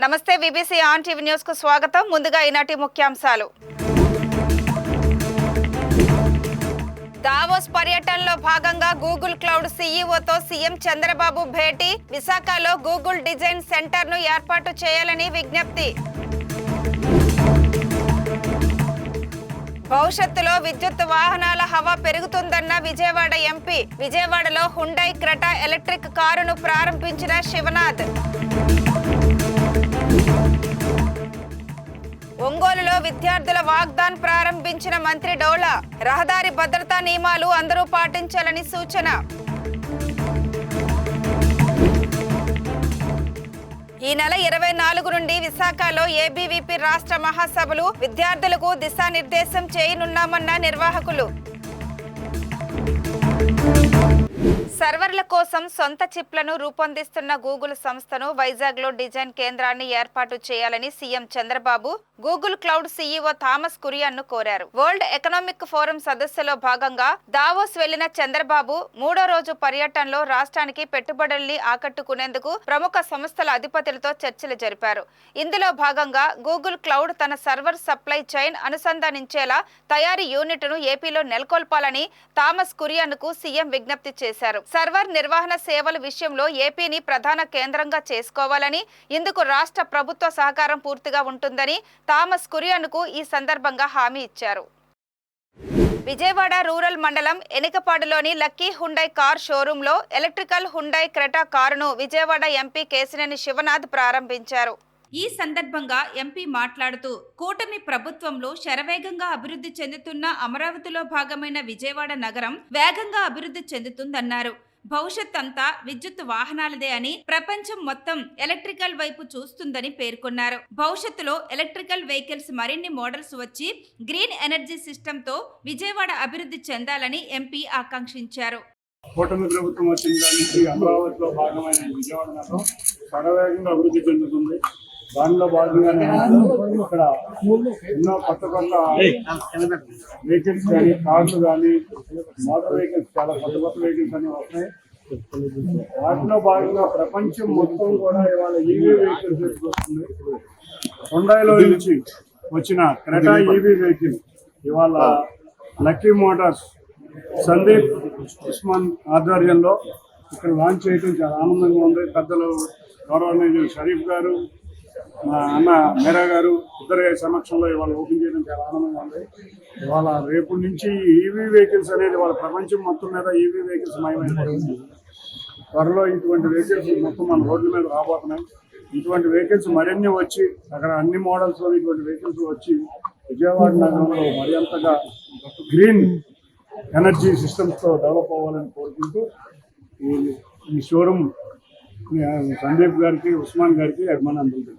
నమస్తే BBC on TV news కు స్వాగతం. ముందుగా ఈనాటి ముఖ్యాంశాలు. దావోస్ పర్యటనలో భాగంగా గూగుల్ క్లౌడ్ సీఈఓతో సీఎం చంద్రబాబు భేటీ. విశాఖలో గూగుల్ డిజైన్ సెంటర్ ను ఏర్పాటు చేయాలని విజ్ఞప్తి. భవిష్యత్తులో విద్యుత్ వాహనాల హవా పెరుగుతుందన్న విజయవాడ ఎంపీ. విజయవాడలో హుండై క్రెటా ఎలక్ట్రిక్ కారును ప్రారంభించిన శివనాథ్. ఒంగోలులో విద్యార్థుల వాగ్దాన్ ప్రారంభించిన మంత్రి డోలా. రహదారి భద్రతా నియమాలు అందరూ పాటించాలని సూచన. ఈ నెల 24 నుండి విశాఖలో ఏబీవీపీ రాష్ట్ర మహాసభలు. విద్యార్థులకు దిశానిర్దేశం చేయనున్నామన్న నిర్వాహకులు. సర్వర్ల కోసం సొంత చిప్లను రూపొందిస్తున్న గూగుల్ సంస్థను వైజాగ్లో డిజైన్ కేంద్రాన్ని ఏర్పాటు చేయాలని CM Chandrababu Google cloud CEO Thomas కురియన్ను కోరారు. వరల్డ్ ఎకనామిక్ ఫోరం సదస్సులో భాగంగా దావోస్ వెళ్లిన చంద్రబాబు 3వ రోజు పర్యటనలో రాష్ట్రానికి పెట్టుబడుల్ని ఆకట్టుకునేందుకు ప్రముఖ సంస్థల అధిపతులతో చర్చలు జరిపారు. ఇందులో భాగంగా గూగుల్ క్లౌడ్ తన సర్వర్ సప్లై చైన్ అనుసంధానించేలా తయారీ యూనిట్ను ఏపీలో నెలకొల్పాలని థామస్ కురియన్కు సీఎం విజ్ఞప్తి చేశారు. సర్వర్ నిర్వహణ సేవల విషయంలో ఏపీని ప్రధాన కేంద్రంగా చేసుకోవాలని, ఇందుకు రాష్ట్ర ప్రభుత్వ సహకారం పూర్తిగా ఉంటుందని థామస్ కురియన్కు ఈ సందర్భంగా హామీ ఇచ్చారు. విజయవాడ రూరల్ మండలం ఎనికపాడులోని లక్కీ హుండై కార్ షోరూంలో ఎలక్ట్రికల్ హుండై క్రెటా కారును విజయవాడ ఎంపీ కేశినేని శివనాథ్ ప్రారంభించారు. ఈ సందర్భంగా ఎంపీ మాట్లాడుతూ కూటమి ప్రభుత్వంలో శరవేగంగా అభివృద్ధి చెందుతున్న అమరావతిలో భాగమైన విజయవాడ నగరం వేగంగా అభివృద్ధి చెందుతుందన్నారు. భవిష్యత్ అంతా విద్యుత్ వాహనాలదే అని, ప్రపంచం మొత్తం ఎలక్ట్రికల్ వైపు చూస్తుందని పేర్కొన్నారు. భవిష్యత్తులో ఎలక్ట్రికల్ వెహికల్స్ మరిన్ని మోడల్స్ వచ్చి గ్రీన్ ఎనర్జీ సిస్టమ్ తో విజయవాడ అభివృద్ధి చెందాలని ఎంపీ ఆకాంక్షించారు. కూటమి ప్రభుత్వం వచ్చిన దానికి అమరావతిలో భాగమైన విజయవాడ నగరం శరవేగంగా అభివృద్ధి చెందుతుంది. దానిలో భాగంగానే ఇక్కడ ఎన్నో కొత్త వెహికల్స్ కానీ, కార్లు కానీ, మోటార్ వెహికల్స్, చాలా కొత్త వెహికల్స్ అన్ని వస్తాయి. వాటిలో భాగంగా ప్రపంచం మొత్తం కూడా ఇవాళ ఈవీ వెహికల్స్ వస్తుంది. హుండాయిలో నుంచి వచ్చిన క్రెటా ఈవీ వెహికల్ ఇవాళ లక్కీ మోటార్స్ సందీప్ ఉస్మాన్ ఆధ్వర్యంలో ఇక్కడ లాంచ్ చేయడం చాలా ఆనందంగా ఉంది. పెద్దలు గౌరవనీయులు షరీఫ్ గారు, మా అన్న మేరా గారు ఇద్దరి సమక్షంలో ఇవాళ ఓపెన్ చేయడం చాలా ఆనందంగా ఉంది. ఇవాళ రేపు నుంచి ఈవీ వెహికల్స్ అనేది వాళ్ళ ప్రపంచం మొత్తం మీద ఈవీ వెహికల్స్ మయమైపోతుంది. త్వరలో ఇటువంటి వెహికల్స్ మొత్తం మన రోడ్ల మీద రాబోతున్నాయి. ఇటువంటి వెహికల్స్ మరిన్ని వచ్చి అక్కడ అన్ని మోడల్స్లో ఇటువంటి వెహికల్స్ వచ్చి విజయవాడ నగరంలో మరింతగా గ్రీన్ ఎనర్జీ సిస్టమ్స్తో డెవలప్ అవ్వాలని కోరుకుంటూ ఈ షోరూమ్ సందీప్ గారికి, ఉస్మాన్ గారికి అభినందనలు.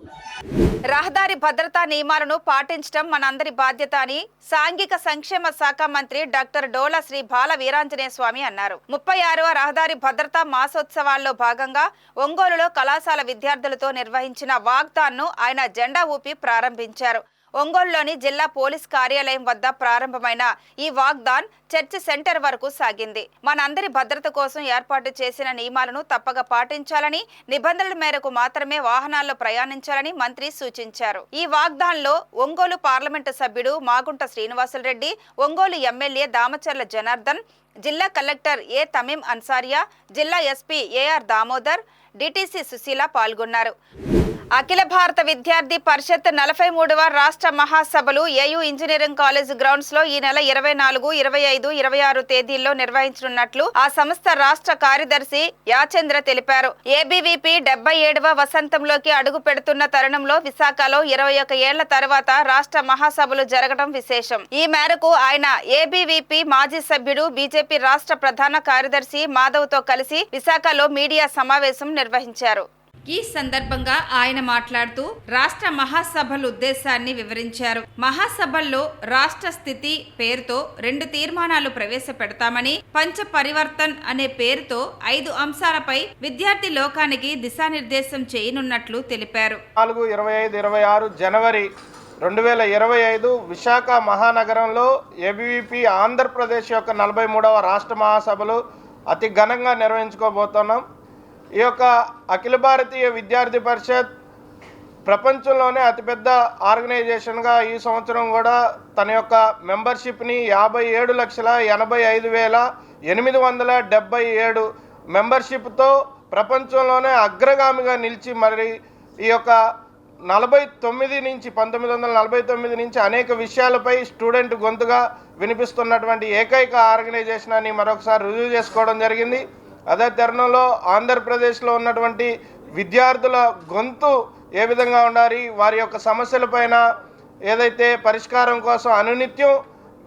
రహదారి భద్రతా నియమాలను పాటించడం మనందరి బాధ్యత అని సాంఘిక సంక్షేమ శాఖ మంత్రి డాక్టర్ డోలా శ్రీ బాల వీరాంజనేయ స్వామి అన్నారు. 36వ రహదారి భద్రతా మాసోత్సవాల్లో భాగంగా ఒంగోలులో కళాశాల విద్యార్థులతో నిర్వహించిన వాగ్దాన్ ను ఆయన జెండా ఊపి ప్రారంభించారు. ఒంగోలులోని జిల్లా పోలీస్ కార్యాలయం వద్ద ప్రారంభమైన ఈ వాగ్దాన్ చర్చ్ సెంటర్ వరకు సాగింది. మనందరి భద్రత కోసం ఏర్పాటు చేసిన నియమాలను తప్పక పాటించాలని, నిబంధనల మేరకు మాత్రమే వాహనాల్లో ప్రయాణించాలని మంత్రి సూచించారు. ఈ వాగ్దాన్లో ఒంగోలు పార్లమెంటు సభ్యుడు మాగుంట శ్రీనివాసులరెడ్డి, ఒంగోలు ఎమ్మెల్యే దామచర్ల జనార్దన్, జిల్లా కలెక్టర్ ఏ తమీం అన్సారియా, జిల్లా SP A R Damodar, DTC Sushila పాల్గొన్నారు. అఖిల భారత విద్యార్థి పరిషత్ 43వ రాష్ట్ర మహాసభలు ఏయూ ఇంజనీరింగ్ కాలేజ్ గ్రౌండ్స్ లో ఈ నెల 24, 25, 26 తేదీల్లో నిర్వహించనున్నట్లు ఆ సంస్థ రాష్ట్ర కార్యదర్శి యాచంద్ర తెలిపారు. ఏబీవీపీ 77వ వసంతంలోకి అడుగు పెడుతున్న తరుణంలో విశాఖలో 21 ఏళ్ల తర్వాత రాష్ట్ర మహాసభలు జరగడం విశేషం. ఈ మేరకు ఆయన ఏబీవీపీ మాజీ సభ్యుడు, బీజేపీ రాష్ట్ర ప్రధాన కార్యదర్శి మాధవ్ తో కలిసి విశాఖలో మీడియా సమావేశం నిర్వహించారు. ఈ సందర్భంగా ఆయన మాట్లాడుతూ రాష్ట్ర మహాసభల ఉద్దేశాన్ని వివరించారు. మహాసభల్లో రాష్ట్ర స్థితి పేరుతో 2 తీర్మానాలు ప్రవేశపెడతామని, పంచ పరివర్తన్ అనే పేరుతో 5 అంశాలపై విద్యార్థి లోకానికి దిశానిర్దేశం చేయనున్నట్లు తెలిపారు. 4-25-26 జనవరి 2025 విశాఖ మహానగరంలో ఏబీవీపీ ఆంధ్రప్రదేశ్ యొక్క 43వ రాష్ట్ర మహాసభలు అతి ఘనంగా నిర్వహించుకోబోతున్నాం. ఈ యొక్క అఖిల భారతీయ విద్యార్థి పరిషత్ ప్రపంచంలోనే అతిపెద్ద ఆర్గనైజేషన్గా ఈ సంవత్సరం కూడా తన యొక్క మెంబర్షిప్ని 57,85,877 మెంబర్షిప్తో ప్రపంచంలోనే అగ్రగామిగా నిలిచి మరి ఈ యొక్క 1949 నుంచి అనేక విషయాలపై స్టూడెంట్ గొంతుగా వినిపిస్తున్నటువంటి ఏకైక ఆర్గనైజేషన్ అని మరొకసారి రుజువు చేసుకోవడం జరిగింది. అదే తరుణంలో ఆంధ్రప్రదేశ్లో ఉన్నటువంటి విద్యార్థుల గొంతు ఏ విధంగా ఉండాలి, వారి యొక్క సమస్యలపైన ఏదైతే పరిష్కారం కోసం అనునిత్యం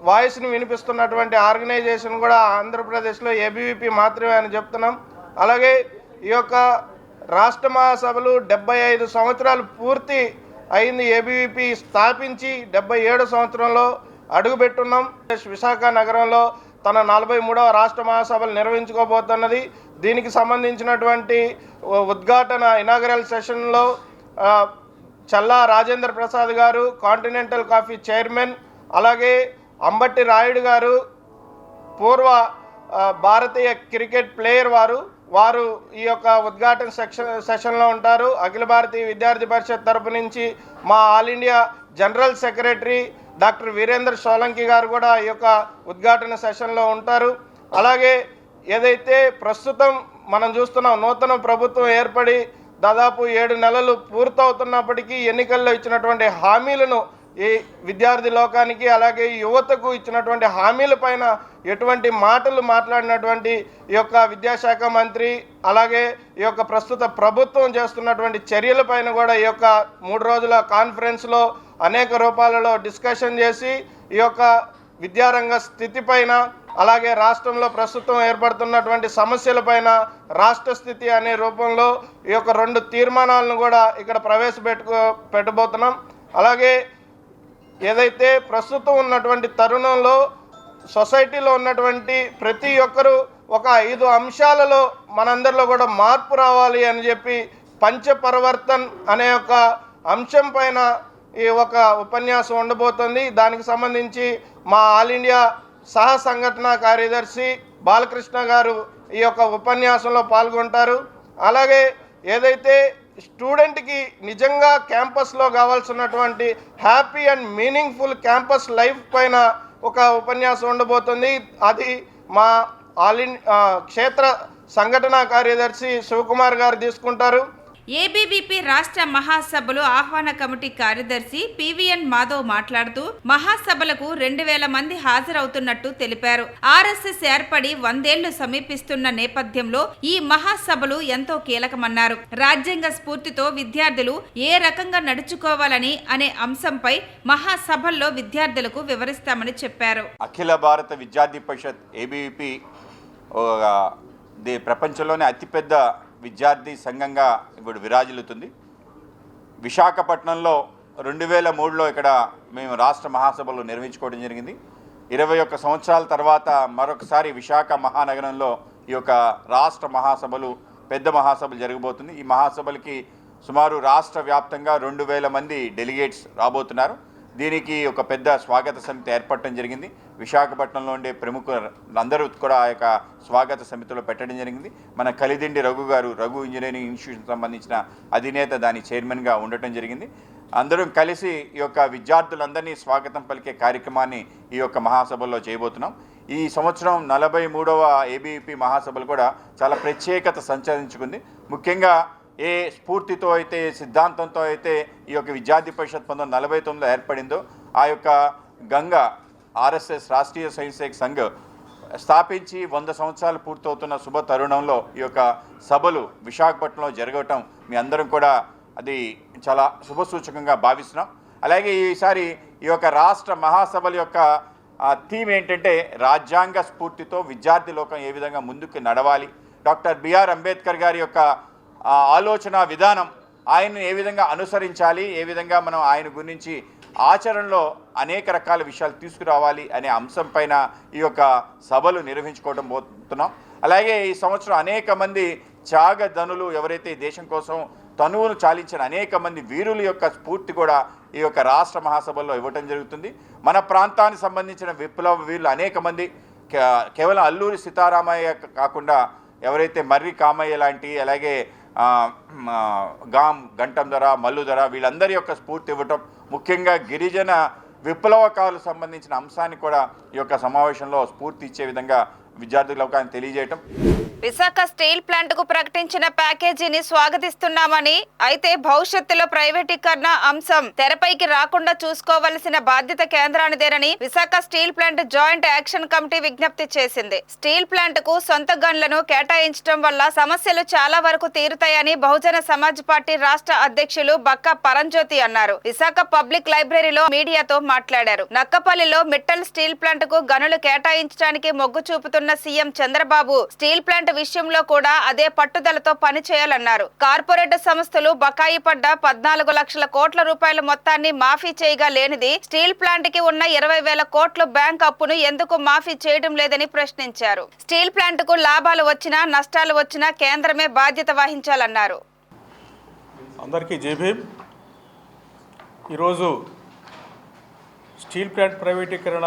వాయిస్ని వినిపిస్తున్నటువంటి ఆర్గనైజేషన్ కూడా ఆంధ్రప్రదేశ్లో ఏబీవీపీ మాత్రమే అని చెప్తున్నాం. అలాగే ఈ యొక్క రాష్ట్ర మహాసభలు 75 సంవత్సరాలు పూర్తి అయింది. ఏబీవీపీ స్థాపించి 77 సంవత్సరంలో అడుగుపెట్టున్నాం. విశాఖ నగరంలో తన 43వ రాష్ట్ర మహాసభలు నిర్వహించుకోబోతున్నది. దీనికి సంబంధించినటువంటి ఉద్ఘాటన ఇనాగరల్ సెషన్లో చల్లా రాజేంద్ర ప్రసాద్ గారు, కాంటినెంటల్ కాఫీ చైర్మన్, అలాగే అంబట్టి రాయుడు గారు, పూర్వ భారతీయ క్రికెట్ ప్లేయర్ వారు ఈ యొక్క ఉద్ఘాటన సెషన్లో ఉంటారు. అఖిల భారతీయ విద్యార్థి పరిషత్ తరపు నుంచి మా all India general secretary doctor Virendra Solanki గారు కూడా ఈ యొక్క ఉద్ఘాటన సెషన్లో ఉంటారు. అలాగే ఏదైతే ప్రస్తుతం మనం చూస్తున్నాం, నూతన ప్రభుత్వం ఏర్పడి దాదాపు 7 నెలలు పూర్తవుతున్నప్పటికీ ఎన్నికల్లో ఇచ్చినటువంటి హామీలను ఈ విద్యార్థి లోకానికి అలాగే యువతకు ఇచ్చినటువంటి హామీలపైన ఎటువంటి మాటలు మాట్లాడినటువంటి ఈ యొక్క విద్యాశాఖ మంత్రి, అలాగే ఈ యొక్క ప్రస్తుత ప్రభుత్వం చేస్తున్నటువంటి చర్యలపైన కూడా ఈ యొక్క 3 రోజుల కాన్ఫరెన్స్లో అనేక రూపాలలో డిస్కషన్ చేసి ఈ యొక్క విద్యారంగ స్థితిపైన అలాగే రాష్ట్రంలో ప్రస్తుతం ఏర్పడుతున్నటువంటి సమస్యలపైన రాష్ట్ర స్థితి అనే రూపంలో ఈ యొక్క 2 తీర్మానాలను కూడా ఇక్కడ పెట్టబోతున్నాం. అలాగే ఏదైతే ప్రస్తుతం ఉన్నటువంటి తరుణంలో సొసైటీలో ఉన్నటువంటి ప్రతి ఒక్కరూ ఒక 5 అంశాలలో మనందరిలో కూడా మార్పు రావాలి అని చెప్పి పంచపరివర్తన్ అనే ఒక అంశం పైన ఈ ఒక ఉపన్యాసం ఉండబోతుంది. దానికి సంబంధించి మా ఆల్ ఇండియా సహ సంఘటన కార్యదర్శి బాలకృష్ణ గారు ఈ యొక్క ఉపన్యాసంలో పాల్గొంటారు. అలాగే ఏదైతే స్టూడెంట్కి నిజంగా క్యాంపస్లో కావాల్సినటువంటి happy and meaningful campus life పైన ఒక ఉపన్యాసం ఉండబోతుంది. అది మా క్షేత్ర సంఘటన కార్యదర్శి శివకుమార్ గారు తీసుకుంటారు. ఏబీవీపీ రాష్ట్ర మహాసభలు ఆహ్వాన కమిటీ కార్యదర్శి పివిఎన్ మాధవ్ మాట్లాడుతూ మహాసభలకు 2000 మంది హాజరవుతున్నట్టు తెలిపారు. ఆర్ఎస్ఎస్ ఏర్పడి 100 ఏళ్లు సమీపిస్తున్న నేపథ్యంలో ఈ మహాసభలు ఎంతో కీలకమన్నారు. రాజ్యాంగ స్ఫూర్తితో విద్యార్థులు ఏ రకంగా నడుచుకోవాలని అనే అంశంపై మహాసభల్లో విద్యార్థులకు వివరిస్తామని చెప్పారు. అఖిల భారత విద్యార్థి పరిషత్ ఏబీవీపీ ప్రపంచంలోనే అతిపెద్ద విద్యార్థి సంఘంగా ఇప్పుడు విరాజిల్లుతుంది. విశాఖపట్నంలో 2003లో ఇక్కడ మేము రాష్ట్ర మహాసభలు నిర్వహించుకోవడం జరిగింది. 21 సంవత్సరాల తర్వాత మరొకసారి విశాఖ మహానగరంలో ఈ యొక్క రాష్ట్ర మహాసభలు, పెద్ద మహాసభలు జరగబోతుంది. ఈ మహాసభలకి సుమారు రాష్ట్ర వ్యాప్తంగా 2000 మంది డెలిగేట్స్ రాబోతున్నారు. దీనికి ఒక పెద్ద స్వాగత సమితి ఏర్పడటం జరిగింది. విశాఖపట్నంలో ఉండే ప్రముఖులందరూ కూడా ఆ యొక్క స్వాగత సమితిలో పెట్టడం జరిగింది. మన కలిదిండి రఘు గారు, రఘు ఇంజనీరింగ్ ఇన్స్టిట్యూషన్ సంబంధించిన అధినేత, దాని చైర్మన్గా ఉండటం జరిగింది. అందరం కలిసి ఈ యొక్క విద్యార్థులందరినీ స్వాగతం పలికే కార్యక్రమాన్ని ఈ యొక్క మహాసభల్లో చేయబోతున్నాం. ఈ సంవత్సరం 43వ ఏబీవీపీ మహాసభలు కూడా చాలా ప్రత్యేకత సంచరించుకుంది. ముఖ్యంగా ఏ స్ఫూర్తితో అయితే, సిద్ధాంతంతో అయితే ఈ యొక్క విద్యార్థి పరిషత్ 1949లో ఏర్పడిందో, ఆ యొక్క గంగా ఆర్ఎస్ఎస్ రాష్ట్రీయ స్వయంసేవక సంఘ్ స్థాపించి 100 సంవత్సరాలు పూర్తవుతున్న శుభ తరుణంలో ఈ యొక్క సభలు విశాఖపట్నంలో జరగటం మీ అందరం కూడా అది చాలా శుభసూచకంగా భావిస్తున్నాం. అలాగే ఈసారి ఈ యొక్క రాష్ట్ర మహాసభల యొక్క థీమ్ ఏంటంటే రాజ్యాంగ స్ఫూర్తితో విద్యార్థి లోకం ఏ విధంగా ముందుకు నడవాలి, డాక్టర్ బిఆర్ అంబేద్కర్ గారి యొక్క ఆలోచన విధానం, ఆయన్ని ఏ విధంగా అనుసరించాలి, ఏ విధంగా మనం ఆయన గురించి ఆచరణలో అనేక రకాల విషయాలు తీసుకురావాలి అనే అంశం పైన ఈ యొక్క సభలు నిర్వహించుకోవడం పోతున్నాం. అలాగే ఈ సంవత్సరం అనేక మంది త్యాగధనులు, ఎవరైతే దేశం కోసం తనువును చాలించిన అనేక మంది వీరుల యొక్క స్ఫూర్తి కూడా ఈ యొక్క రాష్ట్ర మహాసభల్లో ఇవ్వటం జరుగుతుంది. మన ప్రాంతానికి సంబంధించిన విప్లవ వీరులు అనేక మంది, కేవలం అల్లూరి సీతారామయ్య కాకుండా ఎవరైతే మర్రి కామయ్య లాంటి, అలాగే గాం గంటం ధర మల్లు ధర వీళ్ళందరి యొక్క స్ఫూర్తి ఇవ్వటం, ముఖ్యంగా గిరిజన విప్లవకాలకు సంబంధించిన అంశాన్ని కూడా ఈ యొక్క సమావేశంలో స్ఫూర్తి ఇచ్చే విధంగా విద్యార్థులకు ఆయన తెలియజేయటం. విశాఖ స్టీల్ ప్లాంట్ కు ప్రకటించిన ప్యాకేజీని స్వాగతిస్తున్నామని, అయితే భవిష్యత్తులో ప్రైవేటీకరణ అంశం తెరపైకి రాకుండా చూసుకోవలసిన బాధ్యత కేంద్రానిదేనని Visakha steel plant joint action committee విజ్ఞప్తి చేసింది. స్టీల్ ప్లాంట్ కు సొంత గన్లను కేటాయించడం వల్ల సమస్యలు చాలా వరకు తీరుతాయని బహుజన సమాజ్ పార్టీ రాష్ట్ర అధ్యక్షులు బక్క పరంజ్యోతి అన్నారు. విశాఖ పబ్లిక్ లైబ్రరీలో మీడియాతో మాట్లాడారు. నక్కపల్లిలో మిట్టల్ స్టీల్ ప్లాంట్ కు గనులు కేటాయించడానికి మొగ్గు చూపుతున్న సీఎం చంద్రబాబు స్టీల్ ప్లాంట్ విషయంలో కూడా అదే పట్టుదలతో పనిచేయాలన్నారు. కార్పొరేట్ సంస్థలు బకాయి పడ్డ 14 లక్షల కోట్ల రూపాయల మొత్తాన్ని మాఫీ చేయగా లేనిది స్టీల్ ప్లాంట్ కి ఉన్న 20,000 కోట్ల బ్యాంక్ అప్పును ఎందుకు మాఫీ చేయడం లేదని ప్రశ్నించారు. స్టీల్ ప్లాంట్ కు లాభాలు వచ్చినా నష్టాలు వచ్చినా కేంద్రమే బాధ్యత వహించాలన్నారు. అందరికీ జై భీమ్. ఈరోజు స్టీల్ ప్లాంట్ ప్రైవేటీకరణ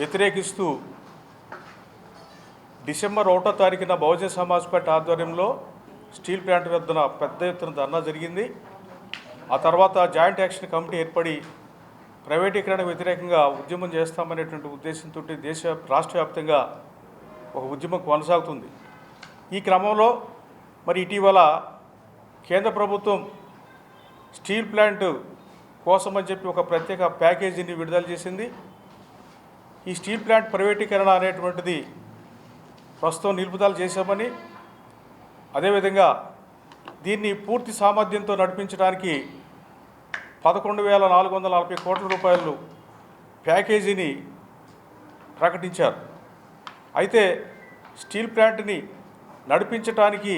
వ్యతిరేకిస్తూ డిసెంబర్ 1వ తారీఖున బహుజన సమాజ్ పార్టీ ఆధ్వర్యంలో స్టీల్ ప్లాంట్ వద్దన పెద్ద ఎత్తున ధర్నా జరిగింది. ఆ తర్వాత జాయింట్ యాక్షన్ కమిటీ ఏర్పడి ప్రైవేటీకరణ వ్యతిరేకంగా ఉద్యమం చేస్తామనేటువంటి ఉద్దేశంతో రాష్ట్ర వ్యాప్తంగా ఒక ఉద్యమం కొనసాగుతుంది. ఈ క్రమంలో మరి ఇటీవల కేంద్ర ప్రభుత్వం స్టీల్ ప్లాంట్ కోసం అని చెప్పి ఒక ప్రత్యేక ప్యాకేజీని విడుదల చేసింది. ఈ స్టీల్ ప్లాంట్ ప్రైవేటీకరణ అనేటువంటిది ప్రస్తుతం నిలుపుదల చేశామని, అదేవిధంగా దీన్ని పూర్తి సామర్థ్యంతో నడిపించడానికి 11,440 కోట్ల రూపాయలు ప్యాకేజీని ప్రకటించారు. అయితే స్టీల్ ప్లాంట్ని నడిపించడానికి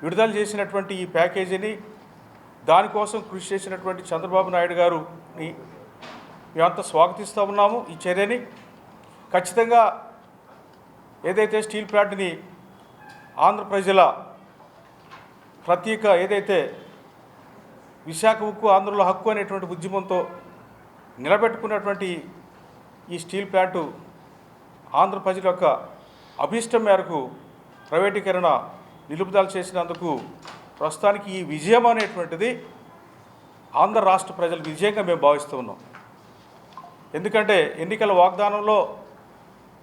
విడుదల చేసినటువంటి ఈ ప్యాకేజీని, దానికోసం కృషి చేసినటువంటి చంద్రబాబు నాయుడు గారుని మేమంతా స్వాగతిస్తూ ఉన్నాము. ఈ చర్యని ఖచ్చితంగా ఏదైతే స్టీల్ ప్లాంట్ని ఆంధ్ర ప్రజల ప్రత్యేక ఏదైతే విశాఖ ఉక్కు ఆంధ్రలో హక్కు అనేటువంటి ఉద్యమంతో నిలబెట్టుకున్నటువంటి ఈ స్టీల్ ప్లాంటు ఆంధ్ర ప్రజల యొక్క అభిష్టం మేరకు ప్రైవేటీకరణ నిలుపుదల చేసినందుకు ప్రస్తుతానికి ఈ విజయం అనేటువంటిది ఆంధ్ర రాష్ట్ర ప్రజల విజయంగా మేము భావిస్తూ ఉన్నాం. ఎందుకంటే ఎన్నికల వాగ్దానంలో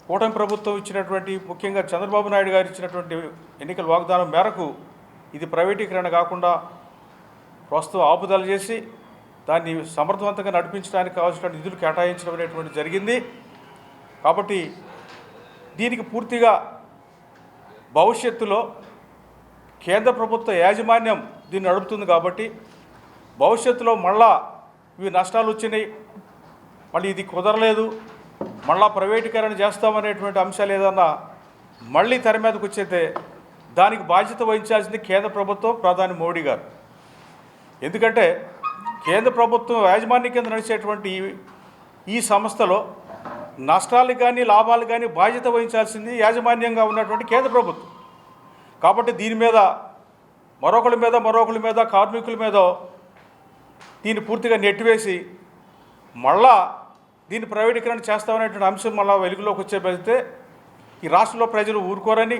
కూటమి ప్రభుత్వం ఇచ్చినటువంటి, ముఖ్యంగా చంద్రబాబు నాయుడు గారు ఇచ్చినటువంటి ఎన్నికల వాగ్దానం మేరకు ఇది ప్రైవేటీకరణ కాకుండా ప్రస్తుతం ఆపుదల చేసి దాన్ని సమర్థవంతంగా నడిపించడానికి కావాల్సిన నిధులు కేటాయించడం అనేటువంటి జరిగింది. కాబట్టి దీనికి పూర్తిగా భవిష్యత్తులో కేంద్ర ప్రభుత్వ యాజమాన్యం దీన్ని నడుపుతుంది. కాబట్టి భవిష్యత్తులో మళ్ళా ఇవి నష్టాలు వచ్చినాయి, మళ్ళీ ఇది కుదరలేదు, మళ్ళా ప్రైవేటీకరణ చేస్తామనేటువంటి అంశాలు ఏదన్నా మళ్ళీ తెర మీదకి వచ్చేస్తే దానికి బాధ్యత వహించాల్సింది కేంద్ర ప్రభుత్వం, ప్రధాని మోడీ గారు. ఎందుకంటే కేంద్ర ప్రభుత్వం యాజమాన్యం కింద నడిచేటువంటి ఈ సంస్థలో నష్టాలు కానీ లాభాలు కానీ బాధ్యత వహించాల్సింది యాజమాన్యంగా ఉన్నటువంటి కేంద్ర ప్రభుత్వం. కాబట్టి దీని మీద మరొకరి మీద కార్మికుల మీద దీన్ని పూర్తిగా నెట్టివేసి మళ్ళా దీన్ని ప్రైవేటీకరణ చేస్తామనేటువంటి అంశం మళ్ళీ వెలుగులోకి వచ్చేపోతే ఈ రాష్ట్రంలో ప్రజలు ఊరుకోరని,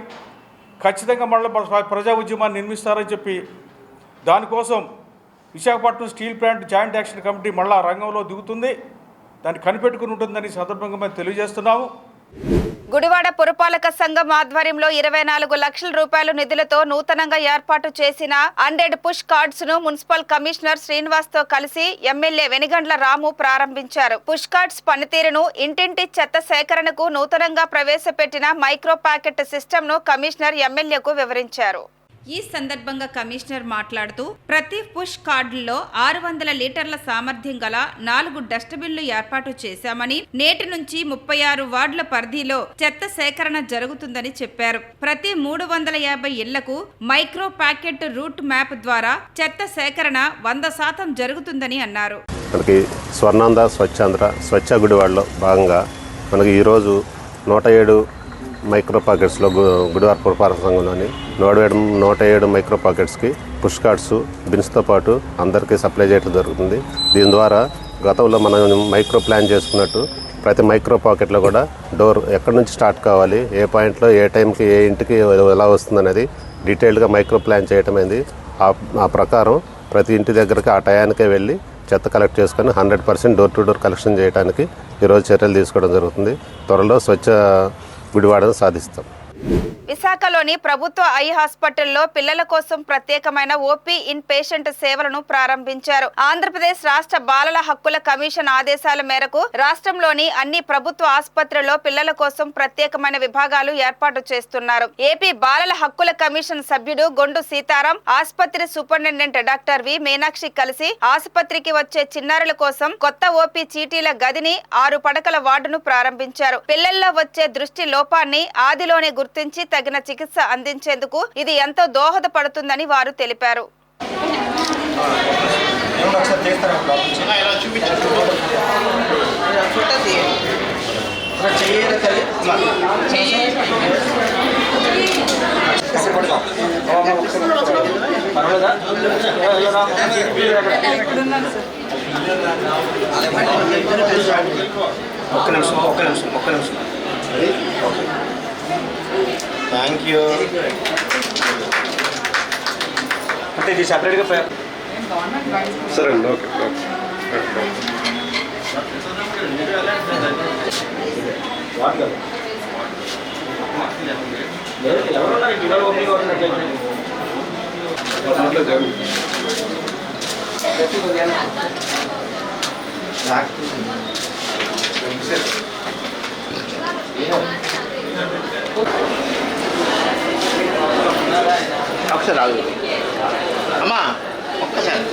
ఖచ్చితంగా మళ్ళీ ప్రజా ఉద్యమాన్ని నిర్మిస్తారని చెప్పి దానికోసం Visakhapatnam steel plant joint action committee మళ్ళా రంగంలో దిగుతుంది. దాన్ని కనిపెట్టుకుని ఉంటుందని సందర్భంగా మేము తెలియజేస్తున్నాము. గుడివాడ పురపాలక సంఘం ఆధ్వర్యంలో 24 లక్షల రూపాయల నిధులతో నూతనంగా ఏర్పాటు చేసిన 100 పుష్ కార్డ్స్ ను మున్సిపల్ కమిషనర్ శ్రీనివాస్ తో కలిసి ఎమ్మెల్యే వెనిగండ్ల రాము ప్రారంభించారు. పుష్ కార్డ్స్ పనితీరును, ఇంటింటి చెత్త సేకరణకు నూతనంగా ప్రవేశపెట్టిన మైక్రో ప్యాకెట్ సిస్టమ్ ను కమిషనర్ ఎమ్మెల్యేకు వివరించారు. ఈ సందర్భంగా కమిషనర్ మాట్లాడుతూ ప్రతి పుష్ కార్డుల్లో 600 లీటర్ల సామర్థ్యం గల 4 డస్ట్బిన్లు ఏర్పాటు చేశామని, నేటి నుంచి 36 వార్డుల పరిధిలో చెత్త సేకరణ జరుగుతుందని చెప్పారు. ప్రతి 350 ఇళ్లకు మైక్రో ప్యాకెట్ రూట్ మ్యాప్ ద్వారా చెత్త సేకరణ 100% జరుగుతుందని అన్నారు. మనకి స్వర్ణాంధ్ర స్వచ్ఛాంధ్ర స్వచ్ఛ గుడివాడలో భాగంగా మనకి ఈరోజు 107 మైక్రో పాకెట్స్లో గుడివాడ పురపాలక సంఘంలోని 107 మైక్రో పాకెట్స్కి పుష్ కార్డ్స్ బిన్స్తో పాటు అందరికీ సప్లై చేయడం జరుగుతుంది. దీని ద్వారా గతంలో మనం మైక్రో ప్లాన్ చేసుకున్నట్టు ప్రతి మైక్రో పాకెట్లో కూడా డోర్ ఎక్కడి నుంచి స్టార్ట్ కావాలి, ఏ పాయింట్లో ఏ టైంకి ఏ ఇంటికి ఎలా వస్తుంది అనేది డీటెయిల్డ్గా మైక్రో ప్లాన్ చేయటం అయింది. ఆ ప్రకారం ప్రతి ఇంటి దగ్గరికి ఆ టయానికే వెళ్ళి చెత్త కలెక్ట్ చేసుకొని 100% డోర్ టు డోర్ కలెక్షన్ చేయడానికి ఈరోజు చర్యలు తీసుకోవడం జరుగుతుంది. త్వరలో స్వచ్ఛ గుడివాడను సాధిస్తాం. విశాఖలోని ప్రభుత్వ ఐ హాస్పిటల్లో పిల్లల కోసం ప్రత్యేకమైన ఓపీ ఇన్ పేషెంట్ సేవలను ప్రారంభించారు. ఆంధ్రప్రదేశ్ రాష్ట్ర బాలల హక్కుల కమిషన్ ఆదేశాల మేరకు రాష్ట్రంలోని అన్ని ప్రభుత్వ ఆసుపత్రుల్లో పిల్లల కోసం ప్రత్యేకమైన విభాగాలు ఏర్పాటు చేస్తున్నారు. ఏపీ బాలల హక్కుల కమిషన్ సభ్యుడు గొండు సీతారాం, ఆసుపత్రి సూపరింటెండెంట్ డాక్టర్ వి మీనాక్షి కలిసి ఆసుపత్రికి వచ్చే చిన్నారుల కోసం కొత్త ఓపీ చీటీల గదిని 6 పడకల వార్డును ప్రారంభించారు. పిల్లల్లో వచ్చే దృష్టి లోపాన్ని ఆదిలోనే గుర్తించి తగిన చికిత్స అందించేందుకు ఇది ఎంతో దోహదపడుతుందని వారు తెలిపారు. ఒక్క నిమిషం. Thank you. అంటే ఇది సపరేట్గా సరే అండి. ఓకే. ఒకసారి రాదు అమ్మా, ఒక్కసారి.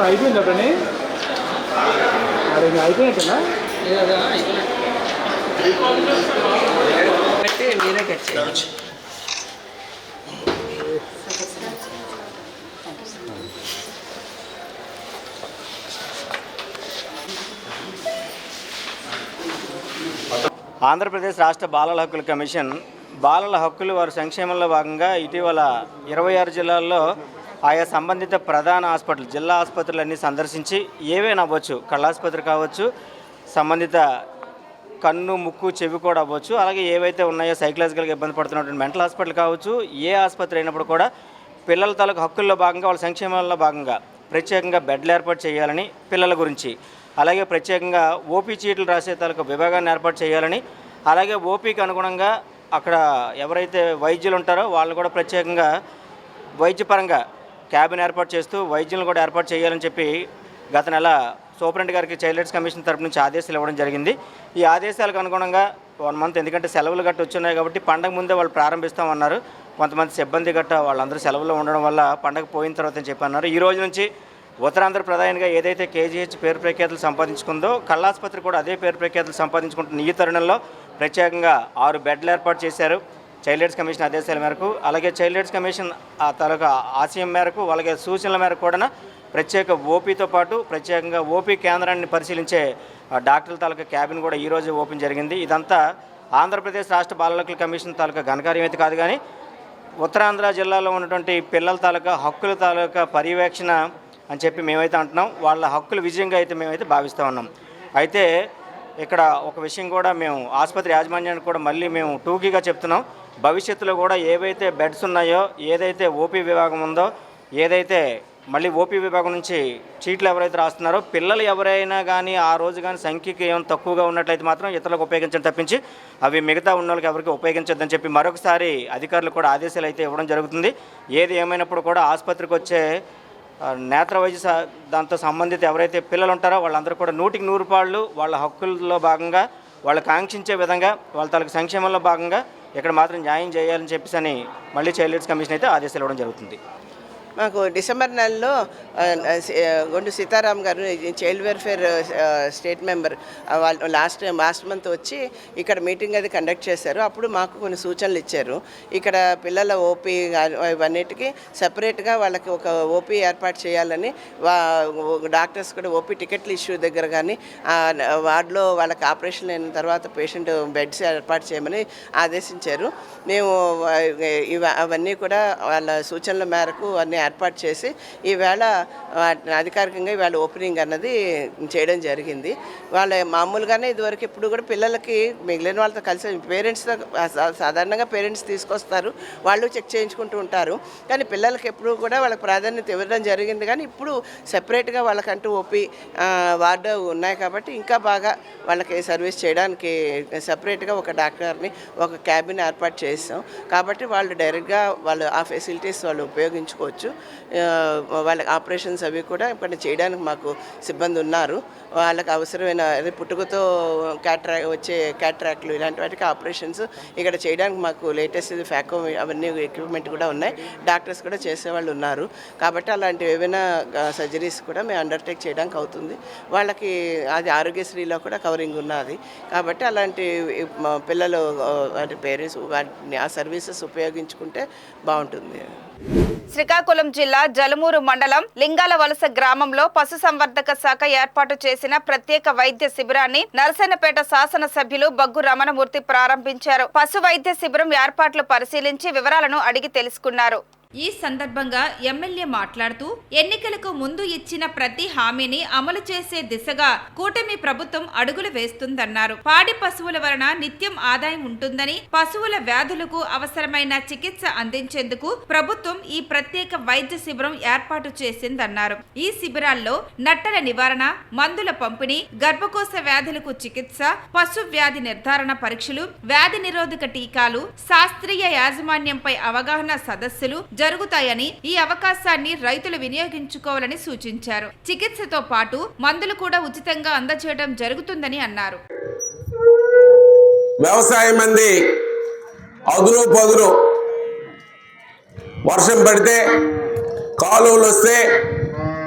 అయిపోయిందా పని? అయిపోయినట్టేనా? మీరే కట్ చేయవచ్చు. ఆంధ్రప్రదేశ్ రాష్ట్ర బాలల హక్కుల కమిషన్ బాలల హక్కులు వారి సంక్షేమంలో భాగంగా ఇటీవల 26 జిల్లాల్లో ఆయా సంబంధిత ప్రధాన హాస్పిటల్ జిల్లా ఆసుపత్రులన్నీ సందర్శించి ఏవైనా అవ్వచ్చు, కళ్ళాసుపత్రి కావచ్చు, సంబంధిత కన్ను ముక్కు చెవి కూడా అవ్వచ్చు, అలాగే ఏవైతే ఉన్నాయో సైకలాజికల్గా ఇబ్బంది పడుతున్నటువంటి మెంటల్ హాస్పిటల్ కావచ్చు, ఏ ఆసుపత్రి అయినప్పుడు కూడా పిల్లల తాలూకు హక్కుల్లో భాగంగా వాళ్ళ సంక్షేమంలో భాగంగా ప్రత్యేకంగా బెడ్లు ఏర్పాటు చేయాలని పిల్లల గురించి, అలాగే ప్రత్యేకంగా ఓపీ చీట్లు రాసే తాలూకు విభాగాన్ని ఏర్పాటు చేయాలని, అలాగే ఓపీకి అనుగుణంగా అక్కడ ఎవరైతే వైద్యులు ఉంటారో వాళ్ళు కూడా ప్రత్యేకంగా వైద్యపరంగా క్యాబిన్ ఏర్పాటు చేస్తూ వైద్యులను కూడా ఏర్పాటు చేయాలని చెప్పి గత నెల సూపరింటెండెంట్ గారికి చైల్డ్ రైట్స్ కమిషన్ తరపు నుంచి ఆదేశాలు ఇవ్వడం జరిగింది. ఈ ఆదేశాలకు అనుగుణంగా 1 మంత్, ఎందుకంటే సెలవులు గట్ట వచ్చున్నాయి కాబట్టి పండగ ముందే వాళ్ళు ప్రారంభిస్తామన్నారు. కొంతమంది సిబ్బంది గట్ట వాళ్ళందరూ సెలవుల్లో ఉండడం వల్ల పండగ పోయిన తర్వాత అని చెప్పి అన్నారు. ఈ రోజు నుంచి ఉత్తరాంధ్ర ప్రధానిగా ఏదైతే కేజీహెచ్ పేరు ప్రఖ్యాతులు సంపాదించుకుందో కళ్ళాసుపత్రి కూడా అదే పేరు ప్రఖ్యాతులు సంపాదించుకుంటున్న ఈ తరుణంలో ప్రత్యేకంగా 6 బెడ్లు ఏర్పాటు చేశారు చైల్డ్ రైట్స్ కమిషన్ ఆదేశాల మేరకు. అలాగే చైల్డ్ రైట్స్ కమిషన్ ఆ తాలూకా ఆశయం మేరకు అలాగే సూచనల మేరకు కూడా ప్రత్యేక ఓపీతో పాటు ప్రత్యేకంగా ఓపీ కేంద్రాన్ని పరిశీలించే డాక్టర్ల తాలూకా క్యాబిన్ కూడా ఈరోజు ఓపెన్ జరిగింది. ఇదంతా ఆంధ్రప్రదేశ్ రాష్ట్ర బాలల హక్కుల కమిషన్ తాలూకా ఘనకార్యం అయితే కాదు, కానీ ఉత్తరాంధ్ర జిల్లాలో ఉన్నటువంటి పిల్లల తాలూకా హక్కుల తాలూకా పర్యవేక్షణ అని చెప్పి మేమైతే అంటున్నాం. వాళ్ళ హక్కుల విజయంగా అయితే మేమైతే భావిస్తూ ఉన్నాం. అయితే ఇక్కడ ఒక విషయం కూడా మేము ఆసుపత్రి యాజమాన్యానికి కూడా మళ్ళీ మేము టూకీగా చెప్తున్నాం. భవిష్యత్తులో కూడా ఏవైతే బెడ్స్ ఉన్నాయో, ఏదైతే ఓపీ విభాగం ఉందో, ఏదైతే మళ్ళీ ఓపీ విభాగం నుంచి చీట్లు ఎవరైతే రాస్తున్నారో పిల్లలు ఎవరైనా కానీ ఆ రోజు కానీ సంఖ్యకి ఏమైనా తక్కువగా ఉన్నట్లయితే మాత్రం ఇతరులకు ఉపయోగించడం తప్పించి అవి మిగతా ఉన్న వాళ్ళకి ఎవరికి ఉపయోగించొద్దని చెప్పి మరొకసారి అధికారులు కూడా ఆదేశాలు అయితే ఇవ్వడం జరుగుతుంది. ఏది ఏమైనప్పుడు కూడా ఆసుపత్రికి వచ్చే నేత్ర వైద్య దాంతో సంబంధిత ఎవరైతే పిల్లలు ఉంటారో వాళ్ళందరూ కూడా 100కి 100 రూపాయలు వాళ్ళ హక్కుల్లో భాగంగా వాళ్ళు కాంక్షించే విధంగా వాళ్ళ తాలూకు సంక్షేమంలో భాగంగా ఇక్కడ మాత్రం న్యాయం చేయాలని చెప్పేసి అని మళ్ళీ చైల్డ్ రైట్స్ కమిషన్ అయితే ఆదేశాలు ఇవ్వడం జరుగుతుంది. మాకు డిసెంబర్ నెలలో గొండు సీతారాం గారు చైల్డ్ వెల్ఫేర్ స్టేట్ మెంబర్ వాళ్ళు లాస్ట్ మంత్ వచ్చి ఇక్కడ మీటింగ్ అది కండక్ట్ చేశారు. అప్పుడు మాకు కొన్ని సూచనలు ఇచ్చారు. ఇక్కడ పిల్లల ఓపీ ఇవన్నిటికీ సపరేట్గా వాళ్ళకి ఒక ఓపీ ఏర్పాటు చేయాలని, డాక్టర్స్ కూడా ఓపీ టికెట్లు ఇష్యూ దగ్గర కానీ వార్డులో వాళ్ళకి ఆపరేషన్ అయిన తర్వాత పేషెంట్ బెడ్స్ ఏర్పాటు చేయమని ఆదేశించారు. మేము అవన్నీ కూడా వాళ్ళ సూచనల మేరకు అన్నీ ఏర్పాటు చేసి ఈవేళ అధికారికంగా ఈవేళ ఓపెనింగ్ అన్నది చేయడం జరిగింది. వాళ్ళ మామూలుగానే ఇదివరకు ఇప్పుడు కూడా పిల్లలకి మిగిలిన వాళ్ళతో కలిసి పేరెంట్స్తో సాధారణంగా పేరెంట్స్ తీసుకొస్తారు, వాళ్ళు చెక్ చేయించుకుంటూ ఉంటారు. కానీ పిల్లలకి ఎప్పుడు కూడా వాళ్ళకి ప్రాధాన్యత ఇవ్వడం జరిగింది. కానీ ఇప్పుడు సెపరేట్గా వాళ్ళకంటూ ఓపీ వార్డు ఉన్నాయి కాబట్టి ఇంకా బాగా వాళ్ళకి సర్వీస్ చేయడానికి సెపరేట్గా ఒక డాక్టర్ని ఒక క్యాబిన్ ఏర్పాటు చేస్తాం. కాబట్టి వాళ్ళు డైరెక్ట్గా వాళ్ళు ఆ ఫెసిలిటీస్ వాళ్ళు ఉపయోగించుకోవచ్చు. వాళ్ళ ఆపరేషన్స్ అవి కూడా ఇక్కడ చేయడానికి మాకు సిబ్బంది ఉన్నారు. వాళ్ళకి అవసరమైన పుట్టుకతో వచ్చే క్యాట్రాక్ట్లు ఇలాంటి వాటికి ఆపరేషన్స్ ఇక్కడ చేయడానికి మాకు లేటెస్ట్ ఫ్యాకో అవన్నీ ఎక్విప్మెంట్ కూడా ఉన్నాయి. డాక్టర్స్ కూడా చేసేవాళ్ళు ఉన్నారు. కాబట్టి అలాంటివి ఏవైనా సర్జరీస్ కూడా మేము అండర్టేక్ చేయడానికి అవుతుంది. వాళ్ళకి అది ఆరోగ్యశ్రీలో కూడా కవరింగ్ ఉన్నది. కాబట్టి అలాంటి పిల్లలు వాటి పేరెంట్స్ వాటిని ఆ సర్వీసెస్ ఉపయోగించుకుంటే బాగుంటుంది. శ్రీకాకుళం జిల్లా జలమూరు మండలం లింగాల వలస గ్రామంలో పశుసంవర్ధక శాఖ ఏర్పాటు చేసిన ప్రత్యేక వైద్య శిబిరాన్ని నరసన్నపేట శాసనసభ్యులు బగ్గు రమణమూర్తి ప్రారంభించారు. పశు వైద్య శిబిరం ఏర్పాట్లు పరిశీలించి వివరాలను అడిగి తెలుసుకున్నారు. ఈ సందర్భంగా ఎమ్మెల్యే మాట్లాడుతూ ఎన్నికలకు ముందు ఇచ్చిన ప్రతి హామీని అమలు చేసే దిశగా కూటమి ప్రభుత్వం అడుగులు వేస్తుందన్నారు. పాడి పశువుల వలన నిత్యం ఆదాయం ఉంటుందని, పశువుల వ్యాధులకు అవసరమైన చికిత్స అందించేందుకు ప్రభుత్వం ఈ ప్రత్యేక వైద్య శిబిరం ఏర్పాటు చేసిందన్నారు. ఈ శిబిరాల్లో నట్టల నివారణ, మందుల పంపిణీ, గర్భకోశ వ్యాధులకు చికిత్స, పశు వ్యాధి నిర్ధారణ పరీక్షలు, వ్యాధి నిరోధక టీకాలు, శాస్త్రీయ యాజమాన్యంపై అవగాహన సదస్సులు జరుగుతాయని, ఈ అవకాశాన్ని రైతులు వినియోగించుకోవాలని సూచించారు. చికిత్సతో పాటు మందులు కూడా ఉచితంగా అందజేయడం జరుగుతుందని అన్నారు. వ్యవసాయం మంది అదురు పదురు వర్షం పడితే కాలువలు వస్తే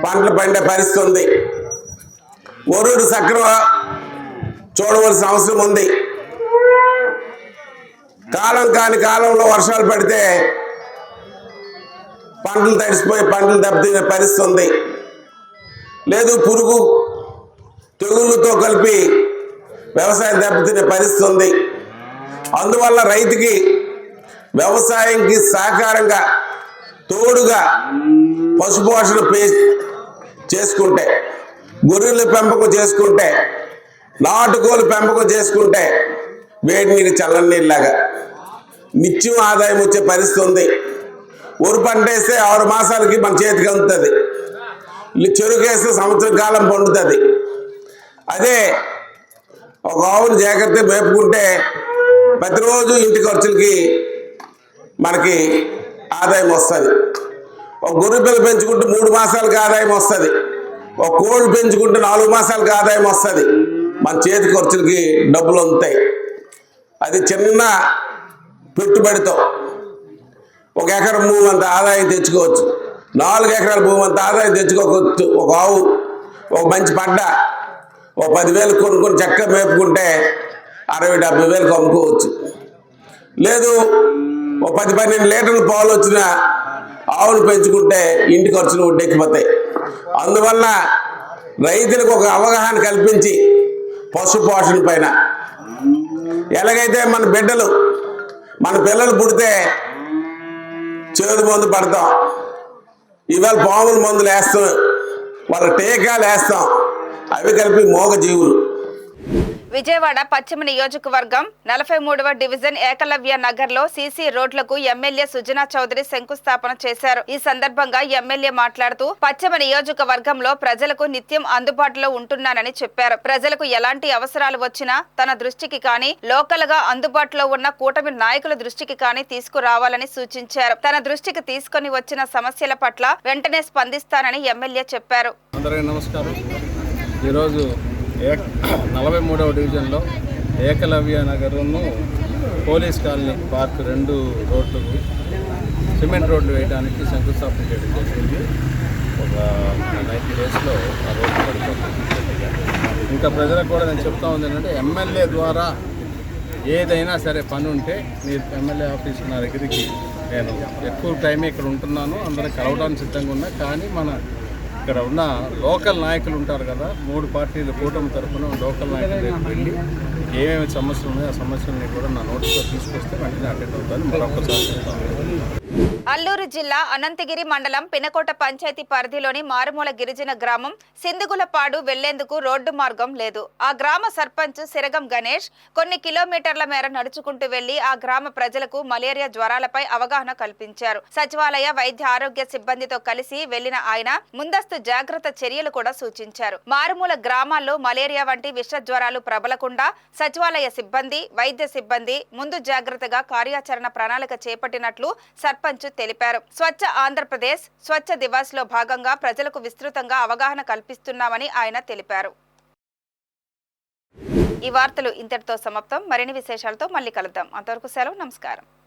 పంటలు పండే పరిస్థితి ఉంది. వరుడు సక్రమ చూడవలసిన అవసరం ఉంది. కాలం కాని కాలంలో వర్షాలు పడితే పంటలు తడిసిపోయి పంటలు దెబ్బతినే పరిస్థితి ఉంది. లేదు పురుగు తెగుళ్ళతో కలిపి వ్యవసాయం దెబ్బతినే పరిస్థితి ఉంది. అందువల్ల రైతుకి వ్యవసాయంకి సహకారంగా తోడుగా పశుపోషణ చేసుకుంటే, గొర్రెల పెంపకం చేసుకుంటే, నాటుకోలు పెంపకం చేసుకుంటే వేడి నీరు చల్లని నీళ్ళలాగా నిత్యం ఆదాయం వచ్చే పరిస్థితి ఉంది. వరి పంట వేస్తే 6 మాసాలకి మన చేతికి అందుతుంది. చెరుకు వేస్తే సంవత్సరం కాలం పండుతుంది. అదే ఒక ఆవును జాగ్రత్తగా మేపుకుంటే ప్రతిరోజు ఇంటి ఖర్చులకి మనకి ఆదాయం వస్తుంది. ఒక గొర్రె పిల్ల పెంచుకుంటే 3 మాసాలకు ఆదాయం వస్తుంది. ఒక కోళ్ళు పెంచుకుంటే 4 మాసాలకు ఆదాయం వస్తుంది. మన చేతి ఖర్చులకి డబ్బులు అందుతాయి. అది చిన్న పెట్టుబడితో 1 ఎకరం భూమి అంత ఆదాయం తెచ్చుకోవచ్చు. 4 ఎకరాల భూమి అంత ఆదాయం తెచ్చుకోవచ్చు. ఒక ఆవు ఒక మంచి పంట 10,000 కొనుక్కొని చక్కగా మేపుకుంటే 60,000-70,000 అమ్ముకోవచ్చు. లేదు 10-12 లీటర్ల పాలు వచ్చిన ఆవును పెంచుకుంటే ఇంటి ఖర్చులు ఒడ్డెక్కిపోతాయి. అందువల్ల రైతులకు ఒక అవగాహన కల్పించి పశు పోషణ పైన ఎలాగైతే మన బిడ్డలు మన పిల్లలు పుడితే చేదు మందు పడతాం, ఇవాళ పాముల మందులు వేస్తాం, వాళ్ళ టీకాలు వేస్తాం, అవి కలిపి మోగ జీవులు. విజయవాడ పశ్చిమ నియోజకవర్గం 43వ డివిజన్ ఏకలవ్య నగర్ లో సీసీ రోడ్లకు ఎమ్మెల్యే సుజనా చౌదరి శంకుస్థాపన చేశారు. ఈ సందర్భంగా ఎమ్మెల్యే మాట్లాడుతూ పశ్చిమ నియోజకవర్గంలో ప్రజలకు నిత్యం అందుబాటులో ఉంటున్నానని చెప్పారు. ప్రజలకు ఎలాంటి అవసరాలు వచ్చినా తన దృష్టికి కానీ లోకల్ గా అందుబాటులో ఉన్న కూటమి నాయకుల దృష్టికి కానీ తీసుకురావాలని సూచించారు. తన దృష్టికి తీసుకొని వచ్చిన సమస్యల పట్ల వెంటనే స్పందిస్తానని ఎమ్మెల్యే చెప్పారు. అందరికీ నమస్కారం. ఈరోజు 43వ డివిజన్లో ఏకలవ్య నగర్ను పోలీస్ కాలనీ పార్క్ 2 రోడ్లకు సిమెంట్ రోడ్లు వేయడానికి శంకుస్థాపన చేయడం జరిగింది. ఒక 90 డేస్లో ఆ రోడ్డు పడిపోతుంది. ఇంకా ప్రజలకు కూడా నేను చెప్తా ఉంది ఏంటంటే, ఎమ్మెల్యే ద్వారా ఏదైనా సరే పని ఉంటే మీరు ఎమ్మెల్యే ఆఫీస్ నా దగ్గరికి, నేను ఎక్కువ టైం ఇక్కడ ఉంటున్నాను, అందరూ కలవడానికి సిద్ధంగా ఉన్నా. కానీ మన ఇక్కడ ఉన్న లోకల్ నాయకులు ఉంటారు కదా, 3 పార్టీల కూటమి తరఫున లోకల్ నాయకుల దగ్గరికి వెళ్ళి ఏమేమి సమస్యలు ఉన్నాయో ఆ సమస్యలని కూడా నా నోటీస్లో తీసుకొస్తే వెంటనే అటెండ్ అవుతాను. మరొకసారి చెప్తాను. అల్లూరు జిల్లా అనంతగిరి మండలం పినకోట పంచాయతీ పరిధిలోని మారుమూల గిరిజన గ్రామం సిందుగులపాడు వెళ్లేందుకు రోడ్డు మార్గం లేదు. ఆ గ్రామ సర్పంచ్ సిరగం గణేష్ కొన్ని కిలోమీటర్ల మేర నడుచుకుంటూ వెళ్లి ఆ గ్రామ ప్రజలకు మలేరియా జ్వరాలపై అవగాహన కల్పించారు. సచివాలయ వైద్య ఆరోగ్య సిబ్బందితో కలిసి వెళ్లిన ఆయన ముందస్తు జాగ్రత్త చర్యలు కూడా సూచించారు. మారుమూల గ్రామాల్లో మలేరియా వంటి విష జ్వరాలు ప్రబలకుండా సచివాలయ సిబ్బంది, వైద్య సిబ్బంది ముందు జాగ్రత్తగా కార్యాచరణ ప్రణాళిక చేపట్టినట్లు సర్పంచ్ తెలిపారు. స్వచ్ఛ ఆంధ్రప్రదేశ్ స్వచ్ఛ దివాస్ లో భాగంగా ప్రజలకు విస్తృతంగా అవగాహన కల్పిస్తున్నామని ఆయన తెలిపారు. ఈ వార్తలు ఇంతటితో సమాప్తం. మరిన్ని విశేషాలతో మళ్ళీ కలుద్దాం. అంతవరకు సెలవు. నమస్కారం.